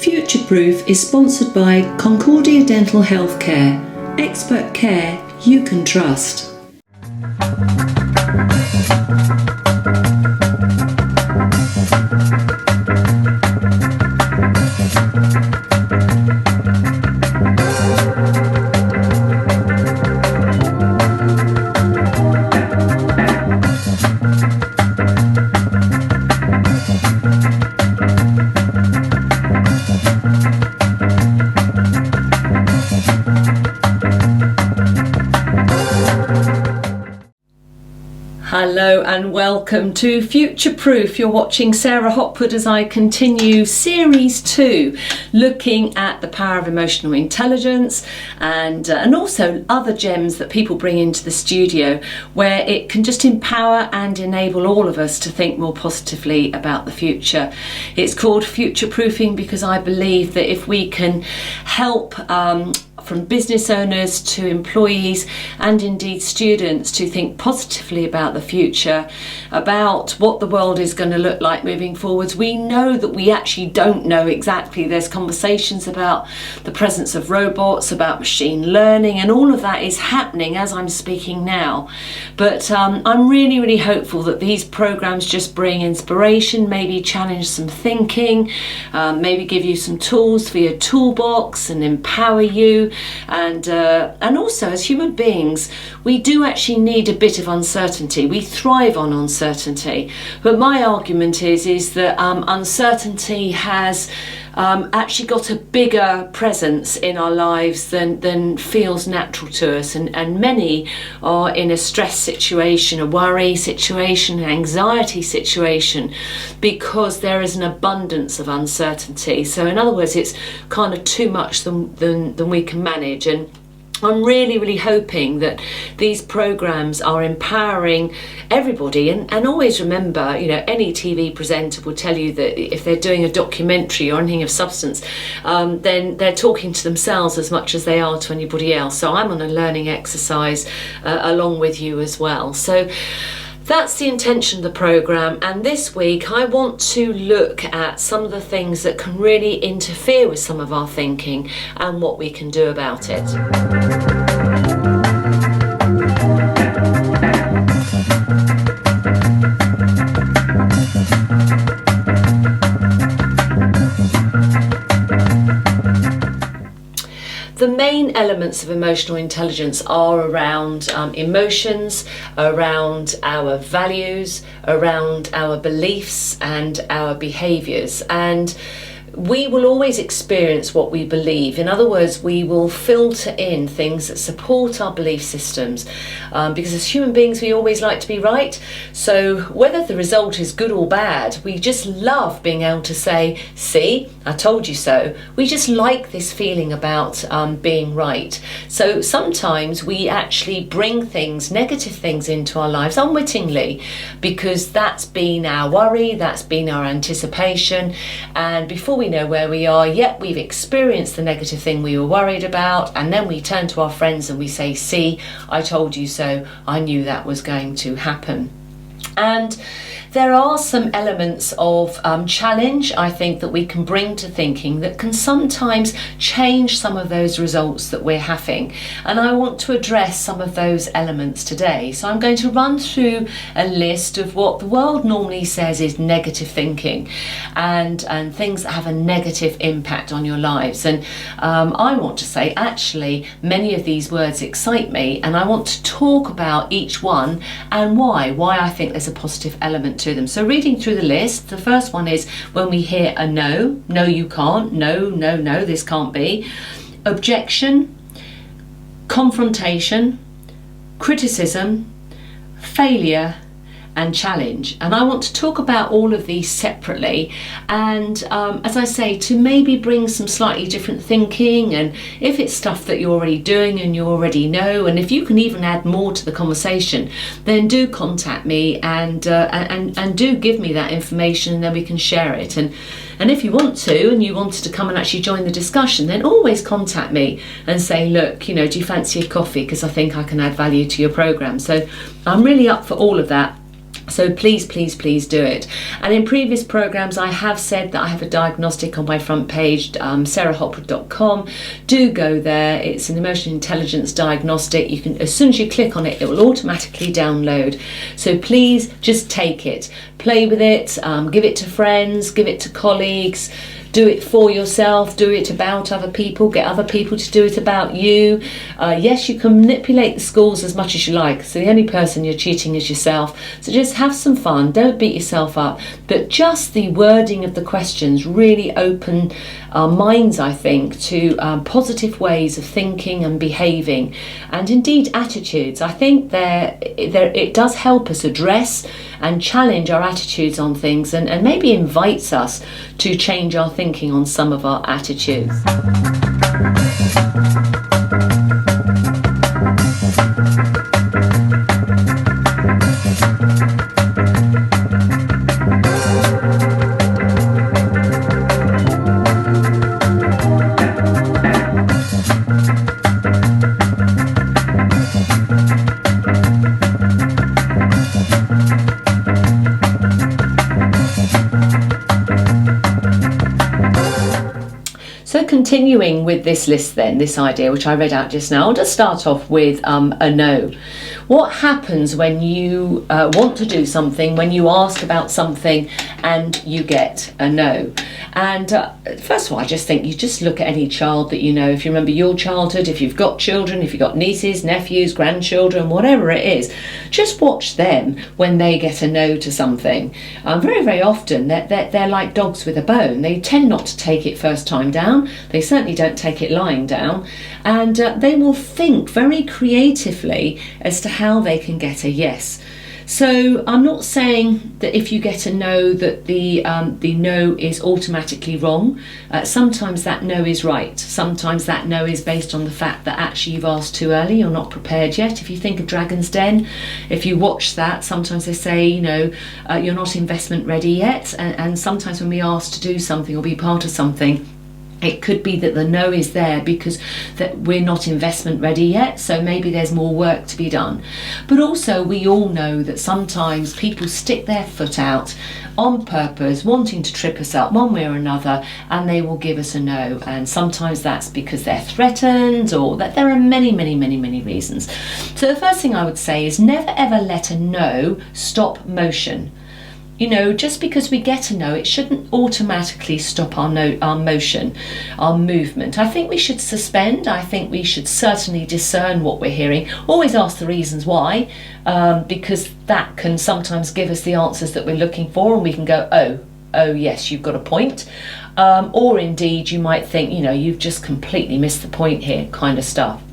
Future Proof is sponsored by Concordia Dental Healthcare, expert care you can trust. Hello and welcome to Future Proof. You're watching Sarah Hopwood as I continue Series 2, looking at the power of emotional intelligence and also other gems that people bring into the studio, where it can just empower and enable all of us to think more positively about the future. It's called Future Proofing because I believe that if we can help from business owners to employees and indeed students to think positively about the future, about what the world is going to look like moving forwards. We know that we actually don't know exactly. There's conversations about the presence of robots, about machine learning, and all of that is happening as I'm speaking now. But I'm really hopeful that these programs just bring inspiration, maybe challenge some thinking, maybe give you some tools for your toolbox and empower you. And also, as human beings, we do actually need a bit of uncertainty. We thrive on uncertainty. But my argument is that uncertainty has actually got a bigger presence in our lives than feels natural to us, and many are in a stress situation, a worry situation, an anxiety situation, because there is an abundance of uncertainty. So in other words, it's kind of too much than we can manage. And I'm really hoping that these programs are empowering everybody, and always remember, you know, any TV presenter will tell you that if they're doing a documentary or anything of substance, then they're talking to themselves as much as they are to anybody else. So I'm on a learning exercise along with you as well. So that's the intention of the programme, and this week I want to look at some of the things that can really interfere with some of our thinking and what we can do about it. The main elements of emotional intelligence are around emotions, around our values, around our beliefs and our behaviours. And we will always experience what we believe. In other words, we will filter in things that support our belief systems, because as human beings we always like to be right. So whether the result is good or bad, we just love being able to say, see, I told you so. We just like this feeling about being right. So sometimes we actually bring things, negative things into our lives unwittingly, because that's been our worry, that's been our anticipation, and before we know where we are, yet we've experienced the negative thing we were worried about, and then we turn to our friends and we say, see, I told you so, I knew that was going to happen. And there are some elements of challenge, I think, that we can bring to thinking that can sometimes change some of those results that we're having. And I want to address some of those elements today. So I'm going to run through a list of what the world normally says is negative thinking and things that have a negative impact on your lives. And I want to say, actually, many of these words excite me, and I want to talk about each one and why I think there's a positive element to them. So reading through the list, the first one is when we hear a no you can't, no, this can't be. Objection, confrontation, criticism, failure, and challenge. And I want to talk about all of these separately, and as I say, to maybe bring some slightly different thinking, and if it's stuff that you're already doing and you already know, and if you can even add more to the conversation, then do contact me and do give me that information, and then we can share it. And if you want to, and you wanted to come and actually join the discussion, then always contact me and say, look, you know, do you fancy a coffee? Because I think I can add value to your program. So I'm really up for all of that. So please, please, please do it. And in previous programs, I have said that I have a diagnostic on my front page, sarahhopwood.com. Do go there. It's an emotional intelligence diagnostic. You can, as soon as you click on it, it will automatically download. So please just take it, play with it, give it to friends, give it to colleagues. Do it for yourself, do it about other people, get other people to do it about you. Yes, you can manipulate the scores as much as you like, so the only person you're cheating is yourself. So just have some fun, don't beat yourself up, but just the wording of the questions really open our minds, I think, to positive ways of thinking and behaving, and indeed attitudes. I think it does help us address and challenge our attitudes on things, and maybe invites us to change our thinking on some of our attitudes. So continuing with this list then, this idea which I read out just now, I'll just start off with a no. What happens when you want to do something, when you ask about something and you get a no? And first of all, I just think you just look at any child that you know. If you remember your childhood, if you've got children, if you've got nieces, nephews, grandchildren, whatever it is, just watch them when they get a no to something. Very, very often they're like dogs with a bone. They tend not to take it first time down. They certainly don't take it lying down. And they will think very creatively as to how they can get a yes. So I'm not saying that if you get a no that the no is automatically wrong. Sometimes that no is right. Sometimes that no is based on the fact that actually you've asked too early, you're not prepared yet. If you think of Dragon's Den, if you watch that, sometimes they say, you're not investment ready yet. And sometimes when we ask to do something or be part of something, it could be that the no is there because that we're not investment ready yet, so maybe there's more work to be done. But also we all know that sometimes people stick their foot out on purpose, wanting to trip us up one way or another, and they will give us a no. And sometimes that's because they're threatened, or that there are many, many, many, many reasons. So the first thing I would say is never ever let a no stop motion. Just because we get a no, it shouldn't automatically stop our motion, our movement. I think we should suspend. I think we should certainly discern what we're hearing. Always ask the reasons why, because that can sometimes give us the answers that we're looking for, and we can go, oh yes, you've got a point. Or indeed, you might think, you've just completely missed the point here, kind of stuff.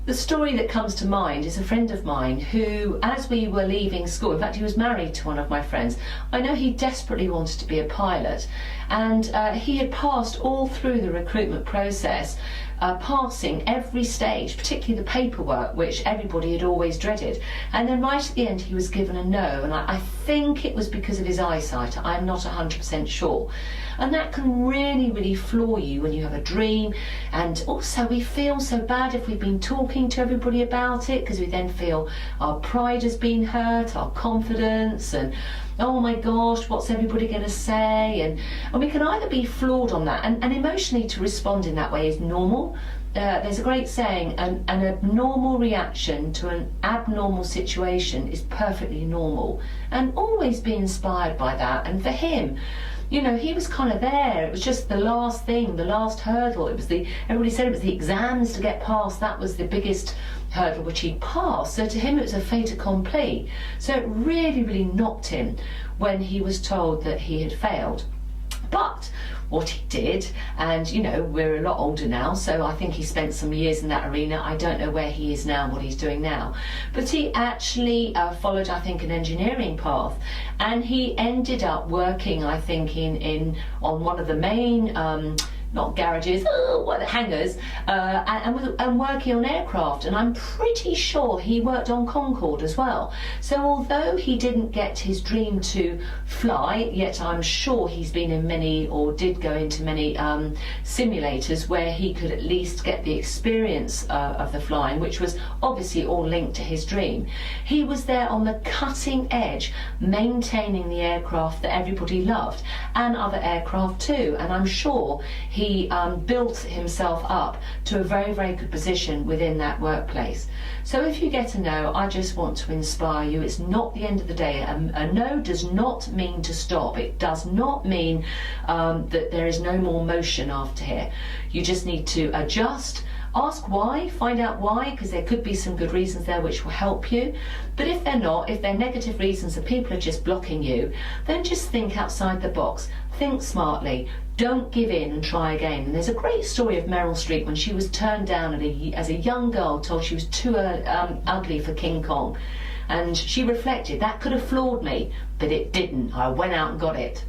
The story that comes to mind is a friend of mine who, as we were leaving school, in fact he was married to one of my friends, I know he desperately wanted to be a pilot, and he had passed all through the recruitment process, passing every stage, particularly the paperwork, which everybody had always dreaded. And then right at the end he was given a no, and I think it was because of his eyesight. I'm not 100% sure. And that can really, really floor you when you have a dream. And also we feel so bad if we've been talking to everybody about it, because we then feel our pride has been hurt, our confidence, and oh my gosh, what's everybody going to say? And we can either be floored on that, and emotionally to respond in that way is normal. There's a great saying, an abnormal reaction to an abnormal situation is perfectly normal, and always be inspired by that. And for him, he was kind of there. It was just the last thing, the last hurdle. Everybody said it was the exams to get past. That was the biggest hurdle which he passed. So to him it was a fait accompli. So it really, really knocked him when he was told that he had failed. But what he did, and we're a lot older now, so I think he spent some years in that arena. I don't know where he is now, what he's doing now, but he actually followed, I think, an engineering path, and he ended up working, I think, on one of the main not garages, hangars, and working on aircraft. And I'm pretty sure he worked on Concorde as well. So although he didn't get his dream to fly, yet I'm sure he's been in many, or did go into many simulators where he could at least get the experience of the flying, which was obviously all linked to his dream. He was there on the cutting edge, maintaining the aircraft that everybody loved, and other aircraft too. And I'm sure he built himself up to a very, very good position within that workplace. So if you get a no, I just want to inspire you. It's not the end of the day. A no does not mean to stop. It does not mean that there is no more motion after here. You just need to adjust. Ask why, find out why, because there could be some good reasons there which will help you. But if they're not, if they're negative reasons that people are just blocking you, then just think outside the box. Think smartly. Don't give in and try again. And there's a great story of Meryl Streep when she was turned down as a young girl, told she was too ugly for King Kong. And she reflected, that could have floored me, but it didn't. I went out and got it.